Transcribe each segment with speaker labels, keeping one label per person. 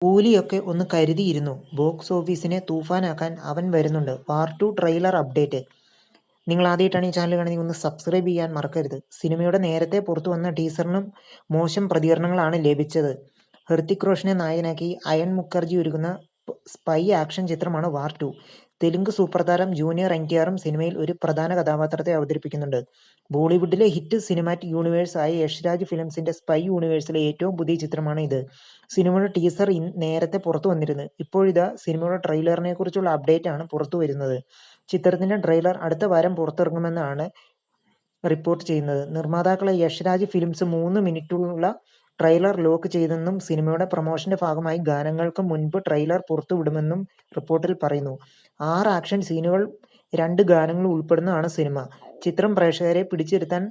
Speaker 1: കൂലിയൊക്കെ ഒന്ന് കരുതിയിരുന്നു. ബോക്സ് ഓഫീസിനെ തൂഫാനാക്കാൻ അവൻ വരുന്നുണ്ട്. വാർ 2 ട്രെയിലർ അപ്ഡേറ്റ്. നിങ്ങൾ ആദ്യമായിട്ടാണ് ഈ ചാനൽ കാണുന്നത്, ഒന്ന് സബ്സ്ക്രൈബ് ചെയ്യാൻ മറക്കരുത്. സിനിമയുടെ നേരത്തെ പുറത്തു വന്ന ടീസറിനും മോശം പ്രതികരണങ്ങളാണ് ലഭിച്ചത്. ഹൃതിക് റോഷനെ നായകനാക്കി അയൺ മുഖർജി ഒരുക്കുന്ന സ്പൈ ആക്ഷൻ ചിത്രമാണ് വാർ 2. തെലുങ്ക് സൂപ്പർ താരം ജൂനിയർ എൻടിആറും സിനിമയിൽ ഒരു പ്രധാന കഥാപാത്രത്തെ അവതരിപ്പിക്കുന്നുണ്ട്. ബോളിവുഡിലെ ഹിറ്റ് സിനിമാറ്റിക് യൂണിവേഴ്സ് ആയ യഷ്രാജ് ഫിലിംസിന്റെ സ്പൈ യൂണിവേഴ്സിലെ ഏറ്റവും പുതിയ ചിത്രമാണ് ഇത്. സിനിമയുടെ ടീസർ നേരത്തെ പുറത്തു വന്നിരുന്നു. ഇപ്പോഴിതാ സിനിമയുടെ ട്രെയിലറിനെ കുറിച്ചുള്ള അപ്ഡേറ്റ് ആണ് പുറത്തു വരുന്നത്. ചിത്രത്തിന്റെ ട്രെയിലർ അടുത്ത വാരം പുറത്തിറങ്ങുമെന്നാണ് റിപ്പോർട്ട് ചെയ്യുന്നത്. നിർമ്മാതാക്കളായ യഷ്രാജ് ഫിലിംസ് 3 മിനിറ്റുള്ള ട്രെയിലർ ലോക്ക് ചെയ്തെന്നും സിനിമയുടെ പ്രൊമോഷന്റെ ഭാഗമായി ഗാനങ്ങൾക്ക് മുൻപ് ട്രെയിലർ പുറത്തുവിടുമെന്നും റിപ്പോർട്ടിൽ പറയുന്നു. 6 ആക്ഷൻ സീനുകൾ 2 ഗാനങ്ങൾ ഉൾപ്പെടുന്നതാണ് സിനിമ. ചിത്രം പ്രേക്ഷകരെ പിടിച്ചിരുത്താൻ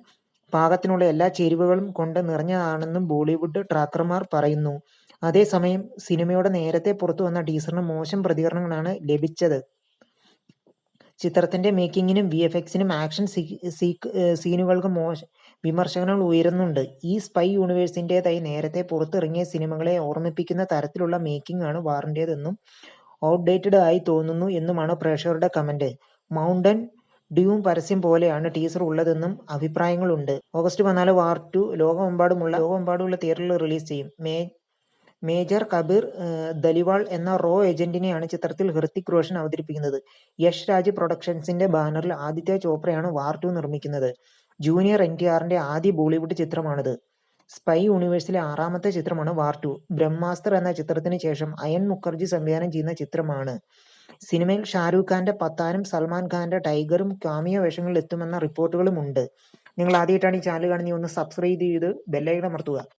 Speaker 1: പാകത്തിനുള്ള എല്ലാ ചേരുവകളും കൊണ്ട് നിറഞ്ഞതാണെന്നും ബോളിവുഡ് ട്രാക്കർമാർ പറയുന്നു. അതേസമയം സിനിമയുടെ നേരത്തെ പുറത്തുവന്ന ടീസറിന് മോശം പ്രതികരണങ്ങളാണ് ലഭിച്ചത്. ചിത്രത്തിന്റെ മേക്കിങ്ങിനും വിഎഫ്എക്സിനും ആക്ഷൻ സീനുകൾക്കും വിമർശനങ്ങൾ ഉയരുന്നുണ്ട്. ഈ സ്പൈ യൂണിവേഴ്സിന്റേതായി നേരത്തെ പുറത്തിറങ്ങിയ സിനിമകളെ ഓർമ്മിപ്പിക്കുന്ന തരത്തിലുള്ള മേക്കിംഗ് ആണ് വാറിന്റേതെന്നും ഔട്ട്ഡേറ്റഡ് ആയി തോന്നുന്നു എന്നുമാണ് പ്രേക്ഷകരുടെ കമന്റ്. മൗണ്ടൻ ഡ്യൂം പരസ്യം പോലെയാണ് ടീസർ ഉള്ളതെന്നും അഭിപ്രായങ്ങളുണ്ട്. ഓഗസ്റ്റ് 14 വാർ 2 ലോകമെമ്പാടുമുള്ള തിയേറ്ററുകളിൽ റിലീസ് ചെയ്യും. മേജർ കബീർ ദലിവാൾ എന്ന റോ ഏജന്റിനെയാണ് ചിത്രത്തിൽ ഹൃതിക് റോഷൻ അവതരിപ്പിക്കുന്നത്. യഷ് രാജ് പ്രൊഡക്ഷൻസിന്റെ ബാനറിൽ ആദിത്യ ചോപ്രയാണ് വാർ 2 നിർമ്മിക്കുന്നത്. ജൂനിയർ എൻടിആറിന്റെ ആദ്യ ബോളിവുഡ് ചിത്രമാണിത്. സ്പൈ യൂണിവേഴ്സിലെ 6ാമത്തെ ചിത്രമാണ് വാർ 2. ബ്രഹ്മാസ്ത്ര എന്ന ചിത്രത്തിന് ശേഷം അയൺ മുഖർജി സംവിധാനം ചെയ്യുന്ന ചിത്രമാണ്. സിനിമയിൽ ഷാരൂഖ് ഖാന്റെ പത്താനും സൽമാൻ ഖാന്റെ ടൈഗറും കാമിയോ വേഷങ്ങളിൽ എത്തുമെന്ന റിപ്പോർട്ടുകളുമുണ്ട്. നിങ്ങൾ ആദ്യമായിട്ടാണ് ഈ ചാനൽ കാണുന്നത്, ഒന്ന് സബ്സ്ക്രൈബ് ചെയ്ത് ബെല്ലൈക്കൺ അമർത്തുക.